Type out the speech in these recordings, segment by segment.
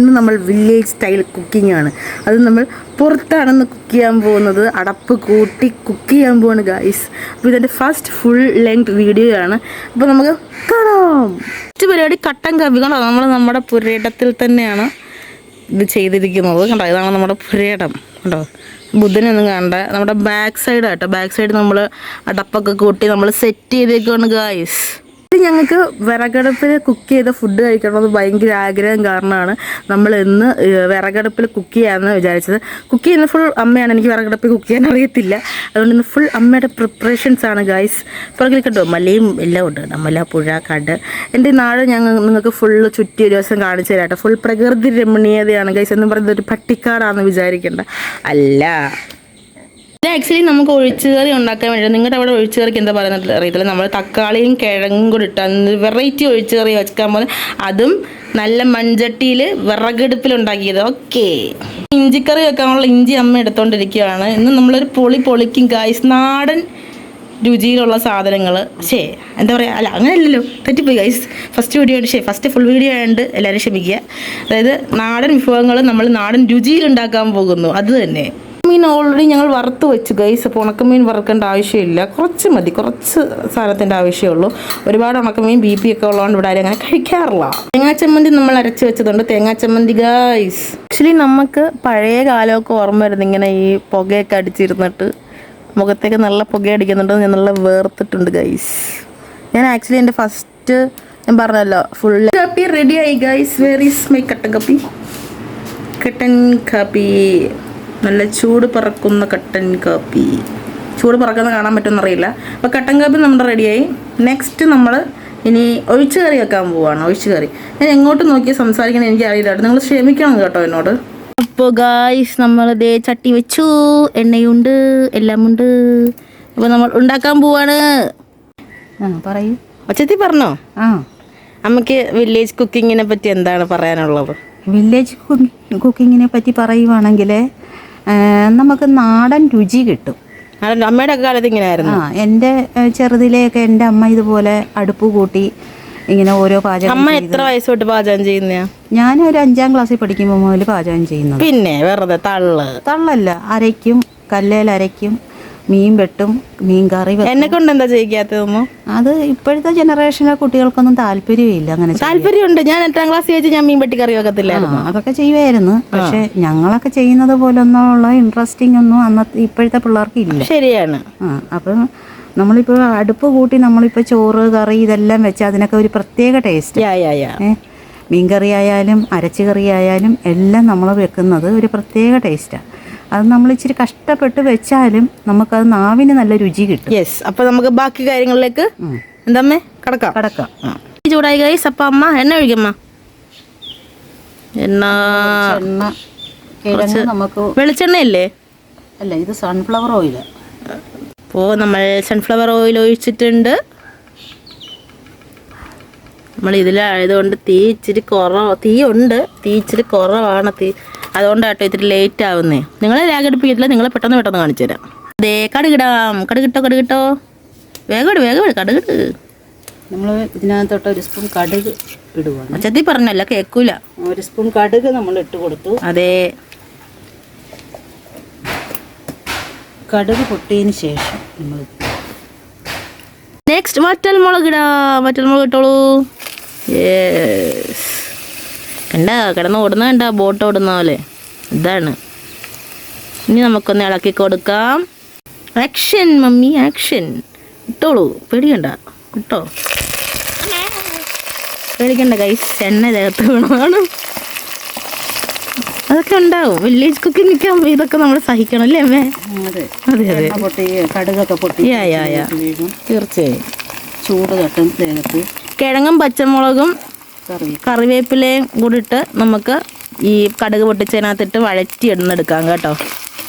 ഇന്ന് നമ്മൾ village style cooking ആണ്. അത് നമ്മൾ പുറത്താണെന്ന് കുക്ക് ചെയ്യാൻ പോകുന്നത്. അടപ്പ് കൂട്ടി കുക്ക് ചെയ്യാൻ പോവാണ് ഗൈസ്. അപ്പോൾ ഇതിൻ്റെ ഫസ്റ്റ് ഫുൾ ലെങ്ത് വീഡിയോ ആണ്. അപ്പോൾ നമുക്ക് കാണാം. ഫസ്റ്റ് പരിപാടി കട്ടൻ കാപ്പി. കണ്ടോ, നമ്മുടെ പുരയിടത്തിൽ തന്നെയാണ് ഇത് ചെയ്തിരിക്കുന്നത്. കണ്ടോ, ഇതാണ് നമ്മുടെ പുരയിടം. കണ്ടോ, ബുദ്ധനൊന്നും കണ്ട നമ്മുടെ ബാക്ക് സൈഡ് ആട്ടോ. ബാക്ക് സൈഡ് നമ്മൾ അടപ്പൊക്കെ കൂട്ടി നമ്മൾ സെറ്റ് ചെയ്തേക്കാണ് ഗൈസ്. ഞങ്ങൾക്ക് വിറകടുപ്പിൽ കുക്ക് ചെയ്ത ഫുഡ് കഴിക്കണമെന്ന് ഭയങ്കര ആഗ്രഹം കാരണമാണ് നമ്മൾ ഇന്ന് വിറകടുപ്പിൽ കുക്ക് ചെയ്യാമെന്ന് വിചാരിച്ചത്. കുക്ക് ചെയ്യുന്ന ഫുൾ അമ്മയാണ്. എനിക്ക് വിറകടുപ്പിൽ കുക്ക് ചെയ്യാൻ അറിയത്തില്ല. അതുകൊണ്ട് ഇന്ന് ഫുൾ അമ്മയുടെ പ്രിപ്പറേഷൻസ് ആണ് ഗൈസ്. പുറകിൽ കണ്ടോ മലയും എല്ലാം ഉണ്ട്. മല, പുഴ, കാട്. എൻ്റെ നാട് നിങ്ങൾക്ക് ഫുള്ള് ചുറ്റി ഒരു ദിവസം കാണിച്ചു തരാം കേട്ടോ. ഫുൾ പ്രകൃതി രമണീയതയാണ് ഗൈസ്. എന്ന് പറയുന്നത് ഒരു പട്ടിക്കാടാണെന്ന് വിചാരിക്കേണ്ട. അല്ല, ഇത് ആക്ച്വലി നമുക്ക് ഒഴിച്ചുകറി ഉണ്ടാക്കാൻ വേണ്ടി. നിങ്ങളുടെ അവിടെ ഒഴിച്ചുകറിക്ക് എന്താ പറയുന്നത് അറിയത്തില്ല. നമ്മൾ തക്കാളിയും കിഴങ്ങും കൂടി ഇട്ടാൽ വെറൈറ്റി ഒഴിച്ചുകറി വെക്കാൻ പോലെ. അതും നല്ല മൺചട്ടിയിൽ വിറകടുപ്പിൽ ഉണ്ടാക്കിയത്. ഓക്കെ, ഇഞ്ചിക്കറി വെക്കാനുള്ള ഇഞ്ചി അമ്മ എടുത്തോണ്ടിരിക്കുകയാണ്. ഇന്ന് നമ്മളൊരു പൊളിക്കും ഗായ്സ്. നാടൻ രുചിയിലുള്ള സാധനങ്ങൾ. എന്താ പറയുക, അല്ല അങ്ങനെയല്ലല്ലോ, തെറ്റിപ്പോയി ഗൈസ്. ഫസ്റ്റ് ഫുൾ വീഡിയോ ആയതുകൊണ്ട് എല്ലാവരും ക്ഷമിക്കുക. അതായത് നാടൻ വിഭവങ്ങൾ നമ്മൾ നാടൻ രുചിയിൽ ഉണ്ടാക്കാൻ പോകുന്നു. അത് തന്നെ. മീൻ ഓൾറെഡി ഞങ്ങൾ വറുത്ത് വെച്ചു ഗൈസ്. അപ്പോൾ ഉണക്കമീൻ വറുക്കേണ്ട ആവശ്യമില്ല. കുറച്ച് മതി, കുറച്ച് സാധനത്തിൻ്റെ ആവശ്യമുള്ളൂ. ഒരുപാട് ഉണക്കമീൻ BP ഒക്കെ ഉള്ളതുകൊണ്ട് ഇവിടെ ആരും അങ്ങനെ കഴിക്കാറില്ല. തേങ്ങാച്ചമ്മന്തി നമ്മൾ അരച്ച് വെച്ചതുകൊണ്ട് തേങ്ങാച്ചമ്മന്തി ഗൈസ്. ആക്ച്വലി നമുക്ക് പഴയ കാലമൊക്കെ ഓർമ്മ വരുന്നത്. ഇങ്ങനെ ഈ പുകയൊക്കെ അടിച്ചിരുന്നിട്ട് മുഖത്തേക്ക് നല്ല പുക അടിക്കുന്നുണ്ട്. ഞാൻ നല്ല വേർത്തിട്ടുണ്ട് ഗൈസ്. ഞാൻ ആക്ച്വലി എൻ്റെ ഫസ്റ്റ് ഞാൻ പറഞ്ഞല്ലോ ഫുൾ കാപ്പി റെഡിയായി ഗൈസ്. വെർ ഈസ് മൈ കട്ടൻ കാപ്പി? കട്ടൻ കാപ്പി, നല്ല ചൂട് പറക്കുന്ന കട്ടൻ കാപ്പി. ചൂട് പറക്കുന്ന കാണാൻ പറ്റുമെന്നറിയില്ല. അപ്പോൾ കട്ടൻ കാപ്പി നമ്മുടെ റെഡിയായി. നെക്സ്റ്റ് നമ്മൾ ഇനി ഒഴിച്ചു കറി വെക്കാൻ പോവുകയാണ്. ഒഴിച്ചു കറി ഞാൻ എങ്ങോട്ട് നോക്കി സംസാരിക്കണം എനിക്ക് അറിയില്ല. നിങ്ങൾ ക്ഷമിക്കണം കേട്ടോ എന്നോട്. അപ്പോൾ ഗായ്സ്, നമ്മളിതേ ചട്ടി വെച്ചു, എണ്ണയുണ്ട്, എല്ലാം ഉണ്ട്. അപ്പോൾ നമ്മൾ ഉണ്ടാക്കാൻ പോവാണ്. പറയൂ, ഒച്ചത്തി പറഞ്ഞോ. അമ്മയ്ക്ക് വില്ലേജ് കുക്കിങ്ങിനെ പറ്റി എന്താണ് പറയാനുള്ളത്? വില്ലേജ് കുക്കിങ്ങിനെ പറ്റി പറയുവാണെങ്കിൽ നമുക്ക് നാടൻ രുചി കിട്ടും. അമ്മയുടെ കാലത്ത് ഇങ്ങനെയായിരുന്നു. എൻ്റെ ചെറുതിലെയൊക്കെ എൻ്റെ അമ്മ ഇതുപോലെ അടുപ്പ് കൂട്ടി ഇങ്ങനെ ഓരോ പാചകം. അമ്മ എത്ര വയസ്സ് തൊട്ട് പാചകം ചെയ്യുന്ന? ഞാനൊരു 5ാം ക്ലാസ്സിൽ പഠിക്കുമ്പോൾ മുതൽ പാചകം ചെയ്യുന്നത്. പിന്നെ വെറുതെ തള്ളല്ല, അരയ്ക്കും, കല്ലേൽ അരയ്ക്കും, മീൻ വെട്ടും, മീൻ കറി. എന്നെ കൊണ്ട് എന്താ ചെയ്യിക്കാത്തതൊന്നും? അത് ഇപ്പോഴത്തെ ജനറേഷനിലെ കുട്ടികൾക്കൊന്നും താല്പര്യമില്ല. അങ്ങനെ താല്പര്യമുണ്ട്. ഞാൻ 8ാം ക്ലാസ്സിൽ വെച്ച് ഞാൻ മീൻ വെട്ടി കറി വെക്കത്തില്ലായിരുന്നു. അതൊക്കെ ചെയ്യുമായിരുന്നു. പക്ഷെ ഞങ്ങളൊക്കെ ചെയ്യുന്നത് പോലൊന്നുള്ള ഇൻട്രസ്റ്റിംഗ് ഒന്നും അന്നത്തെ ഇപ്പോഴത്തെ പിള്ളേർക്ക് ഇല്ല. ശരിയാണ്. അപ്പം നമ്മളിപ്പോൾ അടുപ്പ് കൂട്ടി നമ്മളിപ്പോൾ ചോറ്, കറി ഇതെല്ലാം വെച്ച് അതിനൊക്കെ ഒരു പ്രത്യേക ടേസ്റ്റ്. മീൻ കറി ആയാലും അരച്ചു കറി ആയാലും എല്ലാം നമ്മൾ വെക്കുന്നത് ഒരു പ്രത്യേക ടേസ്റ്റാണ്. അത് നമ്മൾ ഇച്ചിരി കഷ്ടപ്പെട്ട് വെച്ചാലും നമുക്കത് നാവിന് നല്ല രുചി കിട്ടും. യെസ്. അപ്പോൾ നമുക്ക് ബാക്കി കാര്യങ്ങളിലേക്ക് എന്താമ്മേ കടക്കാം. ചൂടായി ഗൈസ്. അപ്പം അമ്മ എണ്ണ ഒഴിക്കമ്മ. എണ്ണ നമുക്ക് വെളിച്ചെണ്ണയല്ലേ? അല്ല, ഇത് സൺഫ്ലവർ ഓയില്. അപ്പോൾ നമ്മൾ സൺഫ്ലവർ ഓയിൽ ഒഴിച്ചിട്ടുണ്ട്. നമ്മൾ ഇതിലായതുകൊണ്ട് തീ ഇച്ചിരി കുറവാണ്. അതുകൊണ്ടാട്ടോ ഇത്തിരി ലേറ്റ് ആവുന്നേ. നിങ്ങളെ ലാഗടിപ്പിക്കത്തില്ല, നിങ്ങളെ പെട്ടെന്ന് കാണിച്ചു തരാം. അതേ, കടുകിടാം. കടുകിട്ടോ. വേഗം കടുകിട്. നമ്മൾ ഇതിനകത്തോട്ട് ഒരു സ്പൂൺ കടുക് ഇടുക. അച്ചത്തി പറഞ്ഞല്ല, കേൾക്കൂല. ഒരു സ്പൂൺ കടുക് നമ്മൾ ഇട്ട് കൊടുത്തു. അതെ, കടുക് പൊട്ടിയതിന് ശേഷം നമ്മൾ നെക്സ്റ്റ് വറ്റൽമുളക് ഇട്ടോളൂ. കണ്ട കിടന്ന് ഓടുന്ന ബോട്ട് ഓടുന്ന പോലെ. ഇതാണ്. ഇനി നമുക്കൊന്ന് ഇളക്കി കൊടുക്കാം. Action mummy, action. ഇട്ടോളൂ, പേടിക്കണ്ട ഗൈസ്. എണ്ണ ദേഹത്ത് വീണതാണ്. അതൊക്കെ ഉണ്ടാവും. വില്ലേജ് കുക്കിംഗ് ആകുമ്പോൾ ഇതൊക്കെ നമ്മൾ സഹിക്കണം അല്ലേ അമ്മേ? അതെ. കടുകൊക്കെ പൊട്ടി തീർച്ചയായും ചൂട് തട്ടും ദേഹത്ത്. കിഴങ്ങും പച്ചമുളകും കറിവേപ്പിലയും കൂടി ഇട്ട് നമുക്ക് ഈ കടുക് പൊട്ടിച്ചതിനകത്തിട്ട് വഴറ്റി എടുക്കാം കേട്ടോ.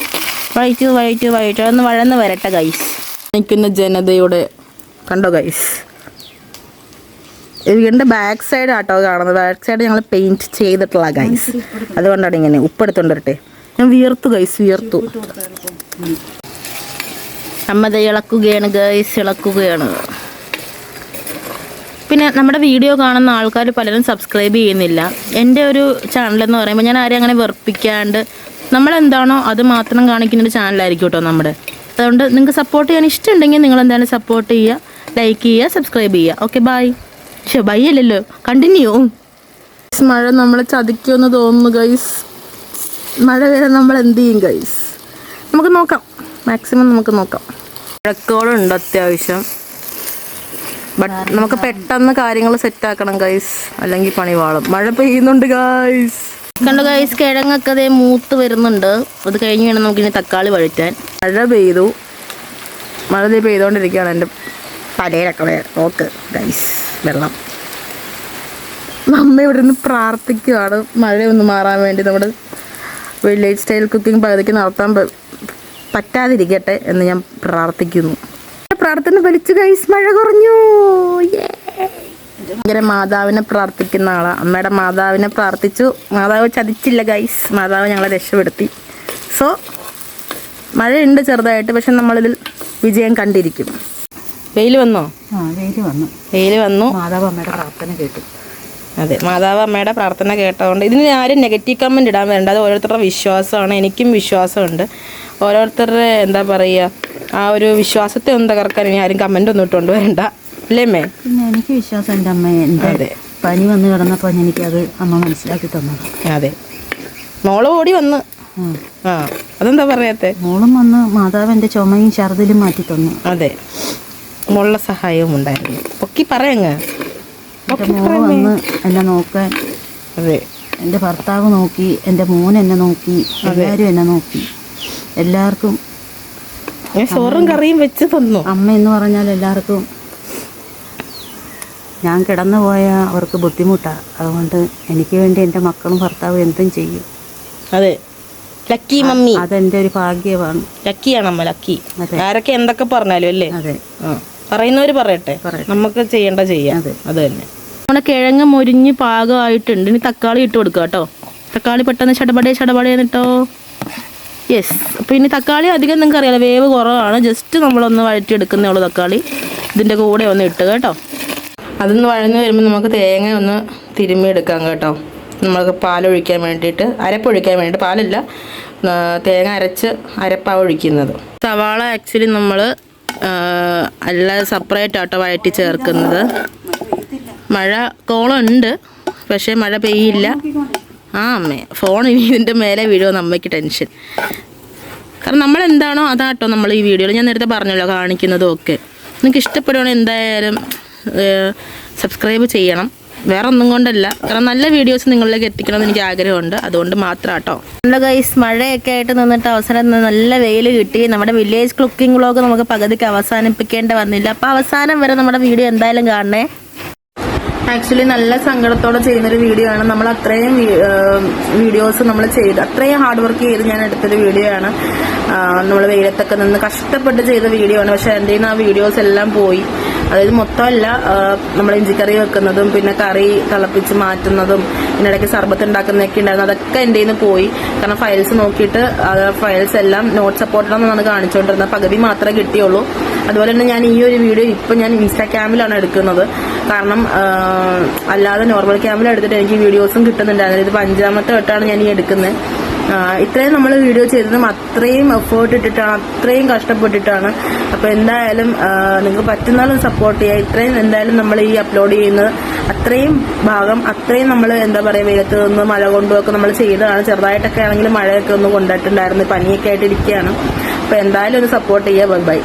വഴറ്റി ഒന്ന് വഴന്ന് വരട്ടെ ഗൈസ്. നിൽക്കുന്ന ജനതയുടെ കണ്ടോ ഗൈസ്. ഇതിൻ്റെ ബാക്ക് സൈഡ് ആട്ടോ കാണുന്നത്. ബാക്ക് സൈഡ് ഞങ്ങൾ പെയിൻറ്റ് ചെയ്തിട്ടുള്ള ഗൈസ്. അതുകൊണ്ടാണ് ഇങ്ങനെ. ഉപ്പെടുത്തോണ്ട് വരട്ടെ. ഞാൻ വിയർത്തു. അമ്മ ഇളക്കുകയാണ് ഗൈസ്, ഇളക്കുകയാണ്. പിന്നെ നമ്മുടെ വീഡിയോ കാണുന്ന ആൾക്കാർ പലരും സബ്സ്ക്രൈബ് ചെയ്യുന്നില്ല. എൻ്റെ ഒരു ചാനലെന്ന് പറയുമ്പോൾ ഞാൻ ആരെയും അങ്ങനെ വെറുപ്പിക്കാണ്ട് നമ്മളെന്താണോ അത് മാത്രം കാണിക്കുന്നൊരു ചാനലായിരിക്കും കേട്ടോ നമ്മുടെ. അതുകൊണ്ട് നിങ്ങൾക്ക് സപ്പോർട്ട് ചെയ്യാൻ ഇഷ്ടമുണ്ടെങ്കിൽ നിങ്ങൾ എന്തായാലും സപ്പോർട്ട് ചെയ്യുക, ലൈക്ക് ചെയ്യുക, സബ്സ്ക്രൈബ് ചെയ്യുക. Okay bye. ബൈ അല്ലല്ലോ, കണ്ടിന്യൂ. മഴ നമ്മളെ ചതിക്കുമെന്ന് തോന്നുന്നു ഗൈസ്. മഴ വരെ നമ്മൾ എന്ത് ചെയ്യും ഗൈസ്? നമുക്ക് നോക്കാം, മാക്സിമം നമുക്ക് നോക്കാം. മഴക്കോളുണ്ട് അത്യാവശ്യം, ബട്ട് നമുക്ക് പെട്ടെന്ന് കാര്യങ്ങൾ സെറ്റാക്കണം ഗൈസ്, അല്ലെങ്കിൽ പണി വാളും. മഴ പെയ്യുന്നുണ്ട് ഗൈസ്. കണ്ടു ഗൈസ്, കിഴങ്ങൊക്കെ അതേ മൂത്ത് വരുന്നുണ്ട്. അത് കഴിഞ്ഞ് വേണം നമുക്കിനി തക്കാളി വഴറ്റാൻ. മഴ പെയ്തു, മഴ പെയ്തുകൊണ്ടിരിക്കുകയാണ്. എൻ്റെ പലയിലൊക്കെ നോക്ക് ഗൈസ്, വെള്ളം. നമ്മ ഇവിടെ നിന്ന് പ്രാർത്ഥിക്കുകയാണ് മഴയൊന്ന് മാറാൻ വേണ്ടി. നമ്മുടെ വില്ലേജ് സ്റ്റൈൽ കുക്കിംഗ് പകുതിക്ക് നടത്താൻ പറ്റാതിരിക്കട്ടെ എന്ന് ഞാൻ പ്രാർത്ഥിക്കുന്നു. പ്രാർത്ഥന ഫലിച്ചു ഗൈസ്, മഴ കുറഞ്ഞു. ഭയങ്കര മാതാവിനെ പ്രാർത്ഥിക്കുന്ന ആളാണ്. അമ്മയുടെ മാതാവിനെ പ്രാർത്ഥിച്ചു, മാതാവ് ചതിച്ചില്ല ഗൈസ്, മാതാവ് ഞങ്ങളെ രക്ഷപ്പെടുത്തി. സോ മഴയുണ്ട് ചെറുതായിട്ട്, പക്ഷെ നമ്മളിതിൽ വിജയം കണ്ടിരിക്കും. വെയിൽ വന്നോ? വെയിൽ വന്നു. മാതാവ് അമ്മയുടെ പ്രാർത്ഥന കേട്ടു. അതെ, മാതാവ് അമ്മയുടെ പ്രാർത്ഥന കേട്ടതുകൊണ്ട് ഇതിന് ആരും നെഗറ്റീവ് കമൻറ്റ് ഇടാൻ വേണ്ട. അത് ഓരോരുത്തരുടെ വിശ്വാസമാണ്, എനിക്കും വിശ്വാസമുണ്ട്. ഓരോരുത്തരുടെ എന്താ പറയുക, ആ ഒരു വിശ്വാസത്തെ ഒന്ന് തകർക്കാൻ ഇനി ആരും കമൻ്റ് ഒന്നും ഇട്ടുകൊണ്ട് വരണ്ട, അല്ലേ അമ്മേ? പിന്നെ എനിക്ക് വിശ്വാസം എൻ്റെ അമ്മ. എൻ്റെ പനി വന്ന് കിടന്നപ്പോൾ എനിക്കത് അമ്മ മനസ്സിലാക്കി തന്നത്. അതെ, മോള് ഓടി വന്ന്. ആ, അതെന്താ പറയാത്തെ? മോളും വന്ന് മാതാവ് എൻ്റെ ചുമയും ഛർദിലും മാറ്റി തന്നു. അതെ, മോളുടെ സഹായവും ഉണ്ടായിരുന്നു. പൊക്കി പറയങ്ങ്. എൻ്റെ മോള് വന്ന് എന്നെ നോക്കാൻ. അതെ, എൻ്റെ ഭർത്താവ് നോക്കി, എൻ്റെ മോൻ എന്നെ നോക്കി, എല്ലാവരും എന്നെ നോക്കി. എല്ലാവർക്കും ചോറും കറിയും വെച്ച് തന്നു. അമ്മ എന്ന് പറഞ്ഞാൽ എല്ലാവർക്കും ഞാൻ കിടന്നു പോയാൽ അവർക്ക് ബുദ്ധിമുട്ടാണ്. അതുകൊണ്ട് എനിക്ക് വേണ്ടി എൻ്റെ മക്കളും ഭർത്താവും എന്തും ചെയ്യും. അതെ, ലക്കി മമ്മി. അതെൻ്റെ ഒരു ഭാഗ്യമാണ്. ലക്കിയാണ് അമ്മ, ലക്കി. ആരൊക്കെ എന്തൊക്കെ പറഞ്ഞാലും അല്ലേ? അതെ, പറയുന്നവര് പറയട്ടെ, നമുക്ക് ചെയ്യേണ്ട ചെയ്യാം. അത് തന്നെ. നമ്മുടെ കിഴങ്ങ് മൊരിഞ്ഞ് പാകമായിട്ടുണ്ട്. ഇനി തക്കാളി ഇട്ട് കൊടുക്കുക കേട്ടോ. തക്കാളി പെട്ടെന്ന് ചടപടേന്നിട്ടോ. യെസ്. അപ്പോൾ ഇനി തക്കാളി അധികം നിങ്ങൾക്ക് അറിയാലോ, വേവ് കുറവാണ്. ജസ്റ്റ് നമ്മളൊന്ന് വഴറ്റിയെടുക്കുന്നേ ഉള്ളൂ. തക്കാളി ഇതിൻ്റെ കൂടെ ഒന്ന് ഇട്ട് കേട്ടോ. അതൊന്ന് വഴന്ന് വരുമ്പോൾ നമുക്ക് തേങ്ങ ഒന്ന് തിരുമ്മിയെടുക്കാം കേട്ടോ. നമ്മൾക്ക് പാലൊഴിക്കാൻ വേണ്ടിയിട്ട്, അരപ്പൊഴിക്കാൻ വേണ്ടിയിട്ട്, പാലല്ല, തേങ്ങ അരപ്പാണ് ഒഴിക്കുന്നത്. സവാള ആക്ച്വലി നമ്മൾ അല്ലാതെ സെപ്പറേറ്റ് ആട്ടോ വഴറ്റി ചേർക്കുന്നത്. മഴ കോളുണ്ട്, പക്ഷേ മഴ പെയ്യില്ല. ആ അമ്മേ, ഫോൺ ഇനി ഇതിൻ്റെ മേലെ വീഴുമെന്ന് അമ്മയ്ക്ക് ടെൻഷൻ. കാരണം നമ്മളെന്താണോ അതാട്ടോ നമ്മൾ ഈ വീഡിയോയിൽ ഞാൻ നേരത്തെ പറഞ്ഞല്ലോ കാണിക്കുന്നതും ഒക്കെ. നിങ്ങൾക്ക് ഇഷ്ടപ്പെടുകയാണെങ്കിൽ എന്തായാലും സബ്സ്ക്രൈബ് ചെയ്യണം. വേറെ ഒന്നും കൊണ്ടല്ല, കാരണം നല്ല വീഡിയോസ് നിങ്ങളിലേക്ക് എത്തിക്കണമെന്ന് എനിക്ക് ആഗ്രഹമുണ്ട്. അതുകൊണ്ട് മാത്രം കേട്ടോ. നല്ല ഗൈസ്, മഴയൊക്കെ ആയിട്ട് നിന്നിട്ട് അവസാനം നല്ല വെയിൽ കിട്ടി. നമ്മുടെ വില്ലേജ് കുക്കിംഗ് വ്ളോഗ് നമുക്ക് പകുതിക്ക് അവസാനിപ്പിക്കേണ്ടി വന്നില്ല. അപ്പോൾ അവസാനം വരെ നമ്മുടെ വീഡിയോ എന്തായാലും കാണണേ. ആക്ച്വലി നല്ല സങ്കടത്തോടെ ചെയ്യുന്നൊരു വീഡിയോ ആണ്. നമ്മൾ അത്രയും വീഡിയോസ് നമ്മൾ ചെയ്ത്, അത്രയും ഹാർഡ് വർക്ക് ചെയ്ത് ഞാൻ എടുത്തൊരു വീഡിയോ ആണ്. നമ്മൾ വെയിലത്തൊക്കെ നിന്ന് കഷ്ടപ്പെട്ട് ചെയ്ത വീഡിയോ ആണ്. പക്ഷെ എൻ്റെ നിന്ന് ആ വീഡിയോസ് എല്ലാം പോയി. അതായത് മൊത്തമല്ല, നമ്മൾ ഇഞ്ചിക്കറി വെക്കുന്നതും പിന്നെ കറി തിളപ്പിച്ച് മാറ്റുന്നതും പിന്നെ ഇടയ്ക്ക് സർബത്ത് ഉണ്ടാക്കുന്നതൊക്കെ ഉണ്ടായിരുന്നു. അതൊക്കെ എൻ്റെ നിന്ന് പോയി. കാരണം ഫയൽസ് നോക്കിയിട്ട് ഫയൽസ് എല്ലാം നോട്ട് സപ്പോർട്ടഡാണെന്നാണ് കാണിച്ചുകൊണ്ടിരുന്നത്. പകുതി മാത്രമേ കിട്ടിയുള്ളൂ. അതുപോലെ തന്നെ ഞാൻ ഈ ഒരു വീഡിയോ ഇപ്പം ഞാൻ ഇൻസ്റ്റാഗ്രാമിലാണ് എടുക്കുന്നത്. കാരണം അല്ലാതെ നോർമൽ ക്യാമിൽ എടുത്തിട്ട് എനിക്ക് വീഡിയോസും കിട്ടുന്നുണ്ടായിരുന്നു. ഇതിപ്പോൾ 5ാമത്തെ വട്ടമാണ് ഞാൻ ഈ എടുക്കുന്നത്. ഇത്രയും നമ്മൾ വീഡിയോ ചെയ്തതും അത്രയും എഫേർട്ട് ഇട്ടിട്ടാണ്, അത്രയും കഷ്ടപ്പെട്ടിട്ടാണ്. അപ്പോൾ എന്തായാലും നിങ്ങൾക്ക് പറ്റുന്നാലും സപ്പോർട്ട് ചെയ്യുക. ഇത്രയും എന്തായാലും നമ്മൾ ഈ അപ്ലോഡ് ചെയ്യുന്നത് അത്രയും ഭാഗം അത്രയും നമ്മൾ എന്താ പറയുക, വെയിലത്ത് നിന്ന് മഴ കൊണ്ടുമൊക്കെ നമ്മൾ ചെയ്തതാണ്. ചെറുതായിട്ടൊക്കെ ആണെങ്കിലും മഴയൊക്കെ ഒന്ന് കൊണ്ടിട്ടുണ്ടായിരുന്നു. പനിയൊക്കെ ആയിട്ടിരിക്കുകയാണ്. അപ്പോൾ എന്തായാലും ഒന്ന് സപ്പോർട്ട് ചെയ്യുക. ബൈ.